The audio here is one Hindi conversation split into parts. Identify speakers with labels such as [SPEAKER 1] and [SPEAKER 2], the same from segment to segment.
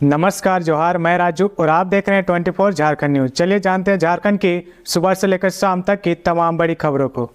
[SPEAKER 1] नमस्कार जोहार, मैं राजू और आप देख रहे हैं 24 झारखंड न्यूज। चलिए जानते हैं झारखंड की सुबह से लेकर शाम तक की तमाम बड़ी खबरों को।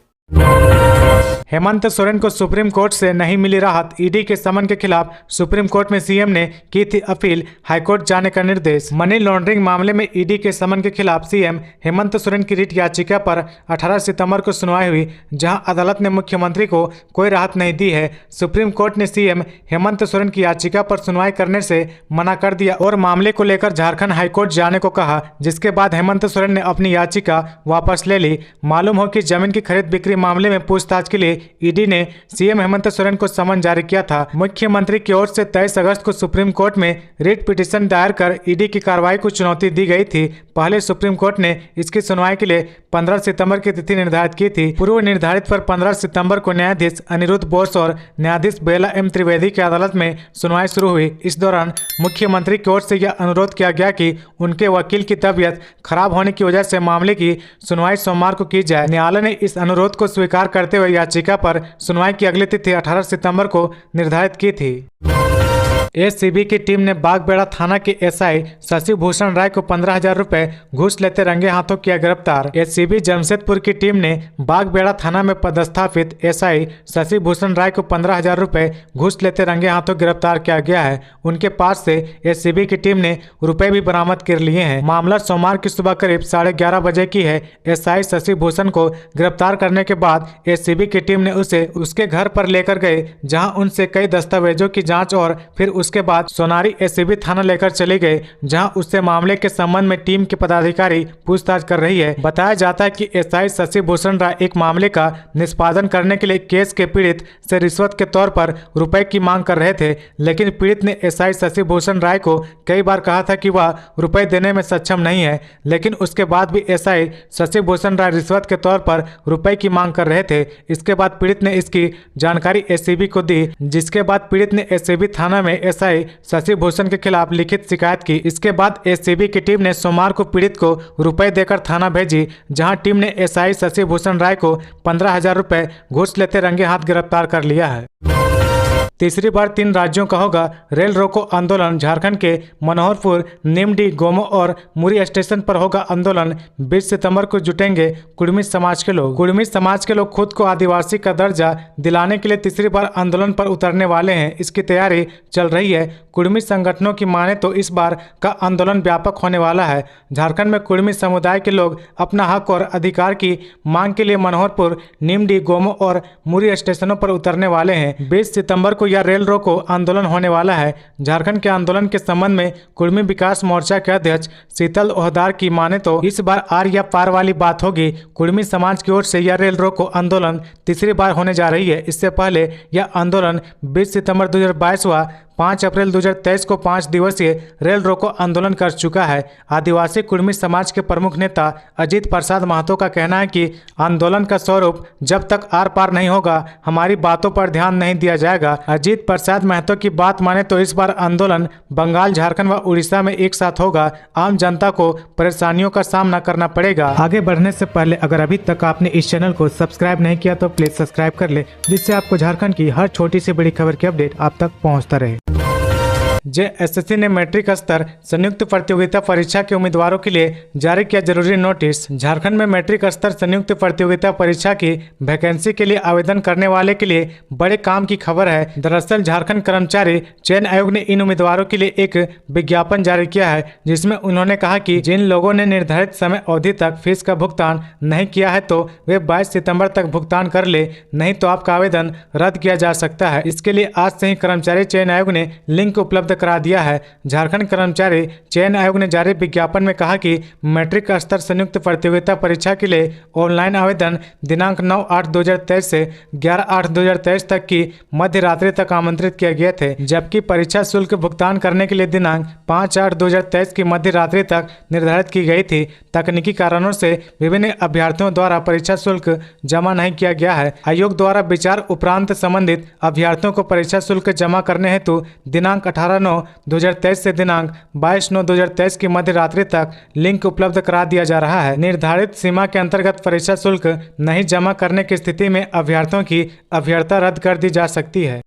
[SPEAKER 1] हेमंत सोरेन को सुप्रीम कोर्ट से नहीं मिली राहत। ईडी के समन के खिलाफ सुप्रीम कोर्ट में सीएम ने की थी अपील, हाईकोर्ट जाने का निर्देश। मनी लॉन्ड्रिंग मामले में ईडी के समन के खिलाफ सीएम हेमंत सोरेन की रिट याचिका पर 18 सितंबर को सुनवाई हुई, जहां अदालत ने मुख्यमंत्री को कोई राहत नहीं दी है। सुप्रीम कोर्ट ने सीएम हेमंत सोरेन की याचिका पर सुनवाई करने से मना कर दिया और मामले को लेकर झारखंड हाईकोर्ट जाने को कहा, जिसके बाद हेमंत सोरेन ने अपनी याचिका वापस ले ली। मालूम हो कि जमीन की खरीद बिक्री मामले में पूछताछ के लिए ईडी ने सीएम हेमंत सोरेन को समन जारी किया था। मुख्यमंत्री की ओर से 23 अगस्त को सुप्रीम कोर्ट में रिट पिटीशन दायर कर ईडी की कार्रवाई को चुनौती दी गई थी। पहले सुप्रीम कोर्ट ने इसकी सुनवाई के लिए 15 सितंबर की तिथि निर्धारित की थी। पूर्व निर्धारित पर 15 सितंबर को न्यायाधीश अनिरुद्ध बोस और न्यायाधीश बेला एम त्रिवेदी की अदालत में सुनवाई शुरू हुई। इस दौरान मुख्यमंत्री की ओर से यह अनुरोध किया गया कि उनके वकील की तबीयत खराब होने की वजह से मामले की सुनवाई सोमवार को की जाए। न्यायालय ने इस अनुरोध को स्वीकार करते हुए याचिका पर सुनवाई की अगली तिथि 18 सितंबर को निर्धारित की थी। एसीबी की टीम ने बागबेड़ा थाना के एसआई शशि भूषण राय को 15,000 रुपए घूस लेते रंगे हाथों किया गिरफ्तार। एसीबी जमशेदपुर की टीम ने बागबेड़ा थाना में पदस्थापित एसआई शशि भूषण राय को 15,000 रुपए घूस लेते रंगे हाथों गिरफ्तार किया गया है। उनके पास से एसीबी की टीम ने रुपए भी बरामद कर लिए हैं। मामला सोमवार की सुबह करीब 11:30 बजे की है। एसआई शशि भूषण को गिरफ्तार करने के बाद एसीबी की टीम ने उसे उसके घर पर लेकर गए, जहाँ उनसे कई दस्तावेजों की जाँच और फिर उसके बाद सोनारी एसीबी थाना लेकर चले गए, जहां उससे मामले के संबंध में टीम के पदाधिकारी पूछताछ कर रही है। बताया जाता है कि एसआई शशि भूषण राय एक मामले का निष्पादन करने के लिए केस के पीड़ित से रिश्वत के तौर पर रुपए की मांग कर रहे थे, लेकिन पीड़ित ने एसआई शशि भूषण राय को कई बार कहा था कि वह रुपए देने में सक्षम नहीं है, लेकिन उसके बाद भी एसआई शशि भूषण राय रिश्वत के तौर पर रुपए की मांग कर रहे थे। इसके बाद पीड़ित ने इसकी जानकारी एसीबी को दी, जिसके बाद पीड़ित ने एसीबी थाना में एसआई शशि भूषण के खिलाफ लिखित शिकायत की। इसके बाद एसीबी की टीम ने सोमवार को पीड़ित को रुपए देकर थाना भेजी, जहां टीम ने एसआई शशि भूषण राय को 15,000 रुपए घूस लेते रंगे हाथ गिरफ्तार कर लिया है। तीसरी बार 3 राज्यों का होगा रेल रोको आंदोलन। झारखंड के मनोहरपुर, निमडी, गोमो और मुरी स्टेशन पर होगा आंदोलन। 20 सितंबर को जुटेंगे कुड़मी समाज के लोग। कुड़मी समाज के लोग खुद को आदिवासी का दर्जा दिलाने के लिए तीसरी बार आंदोलन पर उतरने वाले हैं। इसकी तैयारी चल रही है। कुड़मी संगठनों की माने तो इस बार का आंदोलन व्यापक होने वाला है। झारखंड में कुड़मी समुदाय के लोग अपना हक और अधिकार की मांग के लिए मनोहरपुर, निमडी, गोमो और मुरी स्टेशनों पर उतरने वाले हैं। 20 सितंबर को यह रेल रोको आंदोलन होने वाला है। झारखंड के आंदोलन के संबंध में कुड़मी विकास मोर्चा के अध्यक्ष शीतल ओहदार की माने तो इस बार आर या पार वाली बात होगी। कुड़मी समाज की ओर से यह रेल रोको आंदोलन तीसरी बार होने जा रही है। इससे पहले यह आंदोलन 20 सितंबर 2022 व 5 अप्रैल 2023 को 5 दिवसीय रेल रोको आंदोलन कर चुका है। आदिवासी कुड़मी समाज के प्रमुख नेता अजीत प्रसाद महतो का कहना है कि आंदोलन का स्वरूप जब तक आर पार नहीं होगा, हमारी बातों पर ध्यान नहीं दिया जाएगा। अजीत प्रसाद महतो की बात माने तो इस बार आंदोलन बंगाल, झारखंड व उड़ीसा में एक साथ होगा। आम जनता को परेशानियों का सामना करना पड़ेगा। आगे बढ़ने से पहले अगर अभी तक आपने इस चैनल को सब्सक्राइब नहीं किया तो प्लीज सब्सक्राइब कर ले, जिससे आपको झारखंड की हर छोटी से बड़ी खबर की अपडेट आप तक पहुंचता रहे। जेएसएससी ने मैट्रिक स्तर संयुक्त प्रतियोगिता परीक्षा के उम्मीदवारों के लिए जारी किया जरूरी नोटिस। झारखंड में मैट्रिक स्तर संयुक्त प्रतियोगिता परीक्षा की वैकेंसी के लिए आवेदन करने वाले के लिए बड़े काम की खबर है। दरअसल झारखंड कर्मचारी चयन आयोग ने इन उम्मीदवारों के लिए एक विज्ञापन जारी किया है, जिसमें उन्होंने कहा कि जिन लोगों ने निर्धारित समय अवधि तक फीस का भुगतान नहीं किया है तो वे 22 सितम्बर तक भुगतान कर ले, नहीं तो आपका आवेदन रद्द किया जा सकता है। इसके लिए आज से ही कर्मचारी चयन आयोग ने लिंक उपलब्ध करा दिया है। झारखंड कर्मचारी चयन आयोग ने जारी विज्ञापन में कहा कि मैट्रिक स्तर संयुक्त प्रतियोगिता परीक्षा के लिए ऑनलाइन आवेदन दिनांक 9/8/2023 से 11/8/2023 तक की मध्य रात्रि तक आमंत्रित किए गए थे, जबकि परीक्षा शुल्क भुगतान करने के लिए दिनांक 5/8/2023 की मध्य रात्रि तक निर्धारित की गई थी। तकनीकी कारणों से विभिन्न अभ्यर्थियों द्वारा परीक्षा शुल्क जमा नहीं किया गया है। आयोग द्वारा विचार उपरांत संबंधित अभ्यर्थियों को परीक्षा शुल्क जमा करने हेतु दिनांक 18/9/2023 से दिनांक 22/9/2023 की मध्य रात्रि तक लिंक उपलब्ध करा दिया जा रहा है। निर्धारित सीमा के अंतर्गत परीक्षा शुल्क नहीं जमा करने की स्थिति में अभ्यर्थियों की अभ्यर्थता रद्द कर दी जा सकती है।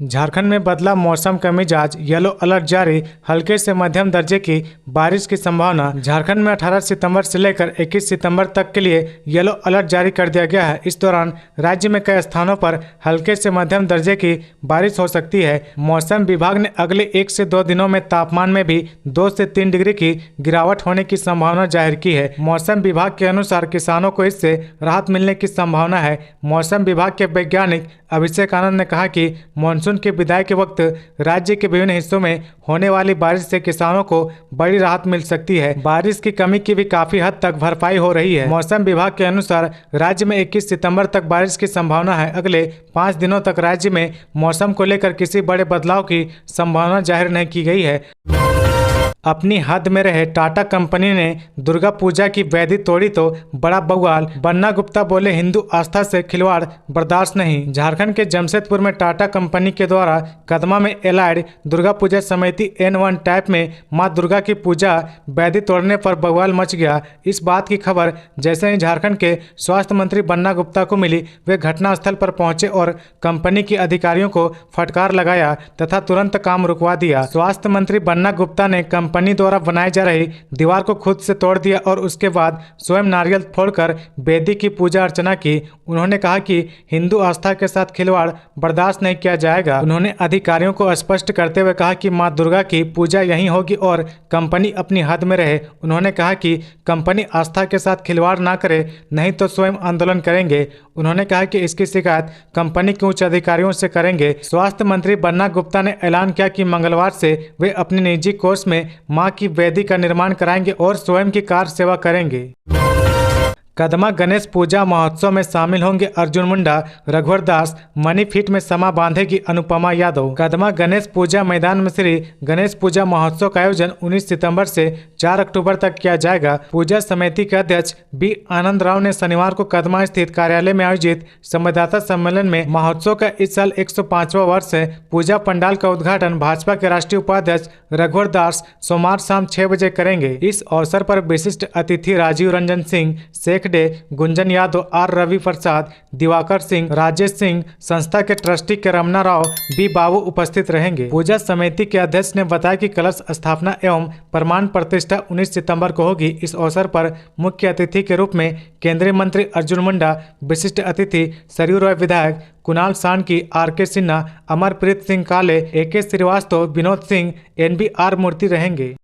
[SPEAKER 1] झारखंड में बदला मौसम का मिजाज, येलो अलर्ट जारी, हल्के से मध्यम दर्जे की बारिश की संभावना। झारखंड में 18 सितंबर से लेकर 21 सितंबर तक के लिए येलो अलर्ट जारी कर दिया गया है। इस दौरान राज्य में कई स्थानों पर हल्के से मध्यम दर्जे की बारिश हो सकती है। मौसम विभाग ने अगले 1 से 2 दिनों में तापमान में भी 2 से 3 डिग्री की गिरावट होने की संभावना जाहिर की है। मौसम विभाग के अनुसार किसानों को इससे राहत मिलने की संभावना है। मौसम विभाग के वैज्ञानिक अभिषेक आनंद ने कहा कि मानसून के विदाई के वक्त राज्य के विभिन्न हिस्सों में होने वाली बारिश से किसानों को बड़ी राहत मिल सकती है। बारिश की कमी की भी काफी हद तक भरपाई हो रही है। मौसम विभाग के अनुसार राज्य में 21 सितंबर तक बारिश की संभावना है। अगले 5 दिनों तक राज्य में मौसम को लेकर किसी बड़े बदलाव की संभावना जाहिर नहीं की गई है। अपनी हद में रहे टाटा कंपनी ने दुर्गा पूजा की वैधि तोड़ी तो बड़ा बवाल। बन्ना गुप्ता बोले, हिंदू आस्था से खिलवाड़ बर्दाश्त नहीं। झारखंड के जमशेदपुर में टाटा कंपनी के द्वारा कदमा में एलाइड दुर्गा पूजा समिति N1 टाइप में मां दुर्गा की पूजा वैधि तोड़ने पर बवाल मच गया। इस बात की खबर जैसे ही झारखंड के स्वास्थ्य मंत्री बन्ना गुप्ता को मिली, वे घटनास्थल पर पहुंचे और कंपनी के अधिकारियों को फटकार लगाया तथा तुरंत काम रुकवा दिया। स्वास्थ्य मंत्री बन्ना गुप्ता ने कंपनी द्वारा बनाई जा रही दीवार को खुद से तोड़ दिया और उसके बाद स्वयं नारियल फोड़कर वेदी की पूजा अर्चना की। उन्होंने कहा कि हिंदू आस्था के साथ खिलवाड़ बर्दाश्त नहीं किया जाएगा। उन्होंने अधिकारियों को स्पष्ट करते हुए कहा कि मां दुर्गा की पूजा यहीं होगी और कंपनी अपनी हद में रहे। उन्होंने कहा कि कंपनी आस्था के साथ खिलवाड़ ना करे, नहीं तो स्वयं आंदोलन करेंगे। उन्होंने कहा कि इसकी शिकायत कंपनी के उच्च अधिकारियों से करेंगे। स्वास्थ्य मंत्री बन्ना गुप्ता ने ऐलान किया कि मंगलवार से वे अपने निजी कोष में मां की वेदी का निर्माण कराएंगे और स्वयं की कार सेवा करेंगे। कदमा गणेश पूजा महोत्सव में शामिल होंगे अर्जुन मुंडा, रघुवर दास, मनी फिट में समा बांधेगी अनुपमा यादव। कदमा गणेश पूजा मैदान में श्री गणेश पूजा महोत्सव का आयोजन 19 सितंबर से 4 अक्टूबर तक किया जाएगा। पूजा समिति के अध्यक्ष बी आनंद राव ने शनिवार को कदमा स्थित कार्यालय में आयोजित संवाददाता सम्मेलन में महोत्सव का इस साल 105वां वर्ष है। पूजा पंडाल का उद्घाटन भाजपा के राष्ट्रीय उपाध्यक्ष रघुवर दास सोमवार शाम 6 बजे करेंगे। इस अवसर पर विशिष्ट अतिथि राजीव रंजन सिंह, डे, गुंजन यादव, आर रवि प्रसाद, दिवाकर सिंह, राजेश सिंह, संस्था के ट्रस्टी के रमना राव, बी बाबू उपस्थित रहेंगे। पूजा समिति के अध्यक्ष ने बताया कि कलश स्थापना एवं प्रमाण प्रतिष्ठा 19 सितंबर को होगी। इस अवसर पर मुख्य अतिथि के रूप में केंद्रीय मंत्री अर्जुन मुंडा, विशिष्ट अतिथि सरयू रॉय विधायक कुणाल सानकी, RK सिन्हा, अमरप्रीत सिंह काले, AK श्रीवास्तव, विनोद सिंह, NBR मूर्ति रहेंगे।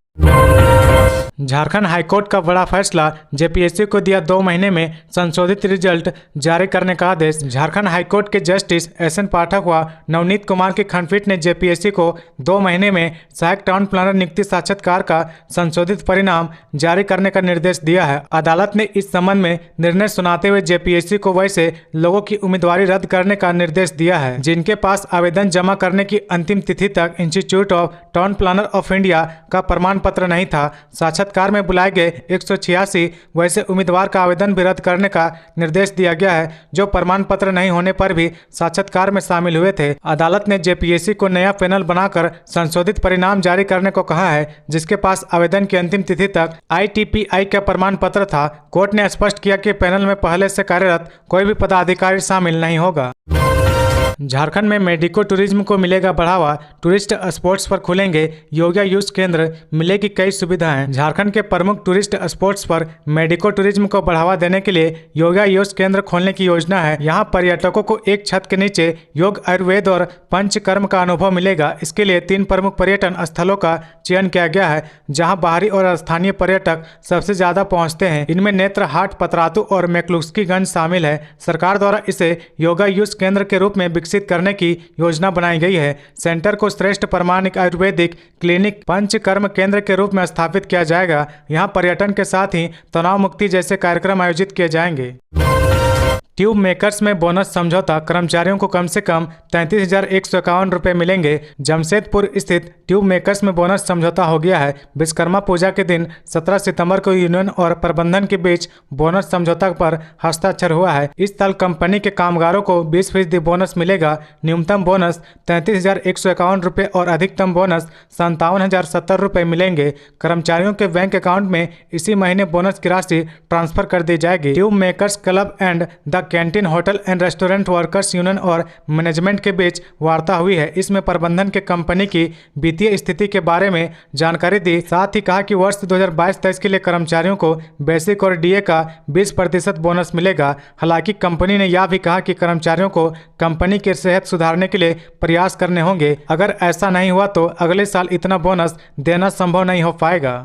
[SPEAKER 1] झारखंड हाईकोर्ट का बड़ा फैसला, JPSC को दिया 2 महीने में संशोधित रिजल्ट जारी करने का आदेश। झारखंड हाईकोर्ट के जस्टिस SN पाठक व नवनीत कुमार की खंडपीठ ने JPSC को 2 महीने में सहायक टाउन प्लानर नियुक्ति साक्षात्कार का संशोधित परिणाम जारी करने का निर्देश दिया है। अदालत ने इस संबंध में निर्णय सुनाते हुए JPSC को वैसे लोगों की उम्मीदवारी रद्द करने का निर्देश दिया है जिनके पास आवेदन जमा करने की अंतिम तिथि तक institute of town planner of India का प्रमाण पत्र नहीं था। साक्षात्कार में बुलाए गए 186 वैसे उम्मीदवार का आवेदन भी रद्द करने का निर्देश दिया गया है जो प्रमाण पत्र नहीं होने पर भी साक्षात्कार में शामिल हुए थे। अदालत ने JPSC को नया पैनल बनाकर संशोधित परिणाम जारी करने को कहा है जिसके पास आवेदन की अंतिम तिथि तक ITPI का प्रमाण पत्र था। कोर्ट ने स्पष्ट किया कि पैनल में पहले से कार्यरत कोई भी पदाधिकारी शामिल नहीं होगा। झारखंड में मेडिको टूरिज्म को मिलेगा बढ़ावा, टूरिस्ट स्पॉट्स पर खुलेंगे योगा यूज केंद्र, मिलेगी कई सुविधाएं। झारखंड के प्रमुख टूरिस्ट स्पॉट्स पर मेडिको टूरिज्म को बढ़ावा देने के लिए योगा यूज केंद्र खोलने की योजना है। यहां पर्यटकों को एक छत के नीचे योग, आयुर्वेद और पंचकर्म का अनुभव मिलेगा। इसके लिए 3 प्रमुख पर्यटन स्थलों का चयन किया गया है जहाँ बाहरी और स्थानीय पर्यटक सबसे ज्यादा पहुँचते हैं। इनमें नेत्रहाट, पतरातू और मैक्लुस्कीगंज शामिल है। सरकार द्वारा इसे योगा यूज केंद्र के रूप में विकसित करने की योजना बनाई गई है। सेंटर को श्रेष्ठ प्रमाणिक आयुर्वेदिक क्लिनिक पंचकर्म केंद्र के रूप में स्थापित किया जाएगा। यहां पर्यटन के साथ ही तनाव मुक्ति जैसे कार्यक्रम आयोजित किए जाएंगे। ट्यूब मेकर्स में बोनस समझौता, कर्मचारियों को कम से कम 33,151 रुपये मिलेंगे। जमशेदपुर स्थित ट्यूब मेकर्स में बोनस समझौता हो गया है। विश्वकर्मा पूजा के दिन 17 सितंबर को यूनियन और प्रबंधन के बीच बोनस समझौता पर हस्ताक्षर हुआ है। इस साल कंपनी के कामगारों को 20% बोनस मिलेगा। न्यूनतम बोनस 33,151 रुपये और अधिकतम बोनस 57,070 रुपये मिलेंगे। कर्मचारियों के बैंक अकाउंट में इसी महीने बोनस की राशि ट्रांसफर कर दी जाएगी। Tube makers club and the canteen hotel and restaurant workers union और मैनेजमेंट के बीच वार्ता हुई है। इसमें प्रबंधन के कंपनी की वित्तीय स्थिति के बारे में जानकारी दी। साथ ही कहा कि वर्ष 2022-23 के लिए कर्मचारियों को बेसिक और डीए का 20% बोनस मिलेगा। हालांकि कंपनी ने यह भी कहा कि कर्मचारियों को कंपनी की सेहत सुधारने के लिए प्रयास करने होंगे। अगर ऐसा नहीं हुआ तो अगले साल इतना बोनस देना संभव नहीं हो पाएगा।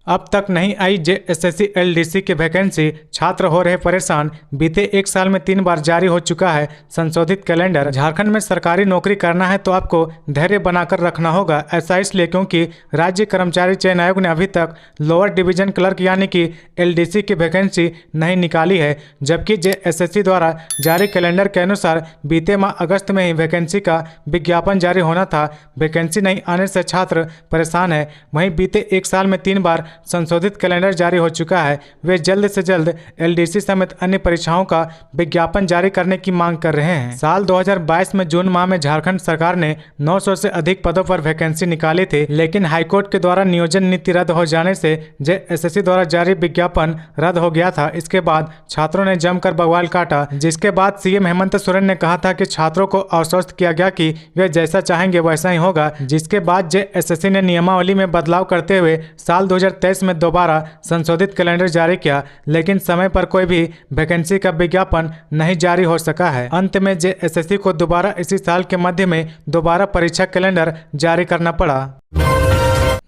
[SPEAKER 1] अब तक नहीं आई जेएसएससी एलडीसी की वैकेंसी, छात्र हो रहे परेशान। बीते एक साल में 3 बार जारी हो चुका है संशोधित कैलेंडर। झारखंड में सरकारी नौकरी करना है तो आपको धैर्य बनाकर रखना होगा। ऐसा इसलिए क्योंकि राज्य कर्मचारी चयन आयोग ने अभी तक लोअर डिवीजन क्लर्क यानी कि एलडीसी की वैकेंसी नहीं निकाली है, जबकि जेएसएससी द्वारा जारी कैलेंडर के अनुसार बीते माह अगस्त में ही वैकेंसी का विज्ञापन जारी होना था। वैकेंसी नहीं आने से छात्र परेशान है। वहीं बीते एक साल में 3 बार संशोधित कैलेंडर जारी हो चुका है। वे जल्द से जल्द एलडीसी समेत अन्य परीक्षाओं का विज्ञापन जारी करने की मांग कर रहे हैं। साल 2022 में जून माह में झारखंड सरकार ने 900 से अधिक पदों पर वैकेंसी निकाली थी, लेकिन हाईकोर्ट के द्वारा नियोजन नीति रद्द हो जाने से जेएसएससी द्वारा जारी विज्ञापन रद्द हो गया था। इसके बाद छात्रों ने जमकर बवाल काटा, जिसके बाद सीएम हेमंत सोरेन ने कहा था कि छात्रों को आश्वस्त किया गया कि वे जैसा चाहेंगे वैसा ही होगा। जिसके बाद जेएसएससी ने नियमावली में बदलाव करते हुए साल 2023 में दोबारा संशोधित कैलेंडर जारी किया, लेकिन समय पर कोई भी वैकेंसी का विज्ञापन नहीं जारी हो सका है। अंत में जेएसएससी को दोबारा इसी साल के मध्य में दोबारा परीक्षा कैलेंडर जारी करना पड़ा।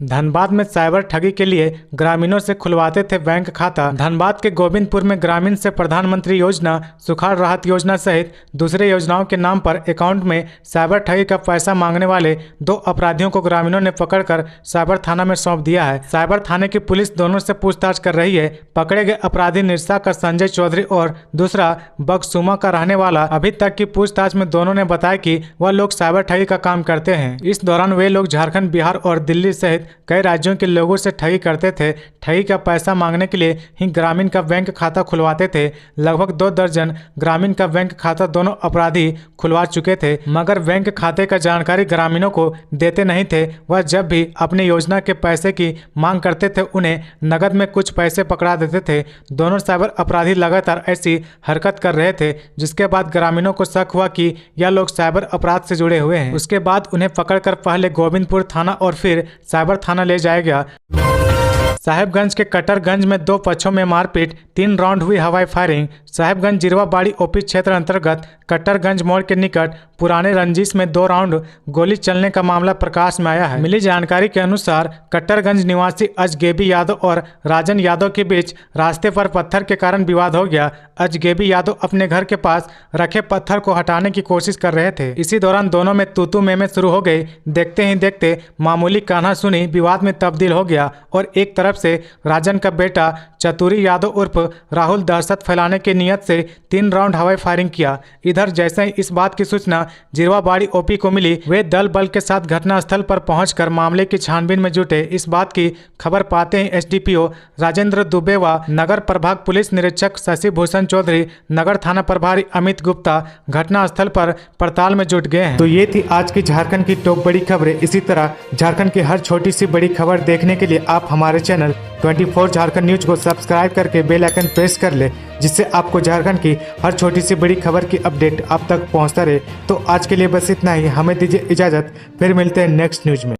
[SPEAKER 1] धनबाद में साइबर ठगी के लिए ग्रामीणों से खुलवाते थे बैंक खाता। धनबाद के गोविंदपुर में ग्रामीण से प्रधानमंत्री योजना, सुखाड़ राहत योजना सहित दूसरे योजनाओं के नाम पर अकाउंट में साइबर ठगी का पैसा मांगने वाले 2 अपराधियों को ग्रामीणों ने पकड़कर साइबर थाना में सौंप दिया है। साइबर थाने की पुलिस दोनों से पूछताछ कर रही है। पकड़े गए अपराधी निरसा का संजय चौधरी और दूसरा बगसुमा का रहने वाला। अभी तक की पूछताछ में दोनों ने बताया कि वह लोग साइबर ठगी का काम करते हैं। इस दौरान वे लोग झारखंड, बिहार और दिल्ली सहित कई राज्यों के लोगों से ठगी करते थे। ठगी का पैसा मांगने के लिए ही ग्रामीण का बैंक खाता खुलवाते थे। लगभग 2 दर्जन ग्रामीण का बैंक खाता दोनों अपराधी खुलवा चुके थे, मगर बैंक खाते का जानकारी ग्रामीणों को देते नहीं थे। वह जब भी अपनी योजना के पैसे की मांग करते थे, उन्हें नगद में कुछ पैसे पकड़ा देते थे। दोनों साइबर अपराधी लगातार ऐसी हरकत कर रहे थे, जिसके बाद ग्रामीणों को शक हुआ कि यह लोग साइबर अपराध से जुड़े हुए हैं। उसके बाद उन्हें पकड़कर पहले गोविंदपुर थाना और फिर साइबर थाना ले जाया गया। साहेबगंज के कटरगंज में 2 पक्षों में मारपीट, 3 राउंड हुई हवाई फायरिंग। साहेबगंज जिरवा बाड़ी ओपी क्षेत्र अंतर्गत कटरगंज मोड़ के निकट पुराने रंजिश में 2 राउंड गोली चलने का मामला प्रकाश में आया है। मिली जानकारी के अनुसार कटरगंज निवासी अजगेबी यादव और राजन यादव के बीच रास्ते पर पत्थर के कारण विवाद हो गया। अजगेबी यादव अपने घर के पास रखे पत्थर को हटाने की कोशिश कर रहे थे। इसी दौरान दोनों में तू-तू मैं शुरू हो गई। देखते ही देखते मामूली कान्हा सुनी विवाद में तब्दील हो गया और एक तरफ से राजन का बेटा चतुरी यादव उर्फ राहुल दहशत फैलाने की नियत से 3 राउंड हवाई फायरिंग किया। इधर जैसे ही इस बात की सूचना जिरवाबाड़ी ओपी को मिली, वे दल बल के साथ घटनास्थल पर पहुंचकर मामले की छानबीन में जुटे। इस बात की खबर पाते ही एसडीपीओ राजेंद्र दुबे व नगर प्रभाग पुलिस निरीक्षक शशि भूषण चौधरी, नगर थाना प्रभारी अमित गुप्ता घटनास्थल पर पड़ताल में जुट गए हैं। तो ये थी आज की झारखंड की टॉप बड़ी खबरें। इसी तरह झारखंड की हर छोटी सी बड़ी खबर देखने के लिए आप हमारे चैनल 24 झारखंड न्यूज को सब्सक्राइब करके बेल आइकन प्रेस कर ले, जिससे आपको झारखंड की हर छोटी सी बड़ी खबर की अपडेट आप तक पहुंचता रहे। तो आज के लिए बस इतना ही। हमें दीजिए इजाजत, फिर मिलते हैं नेक्स्ट न्यूज में।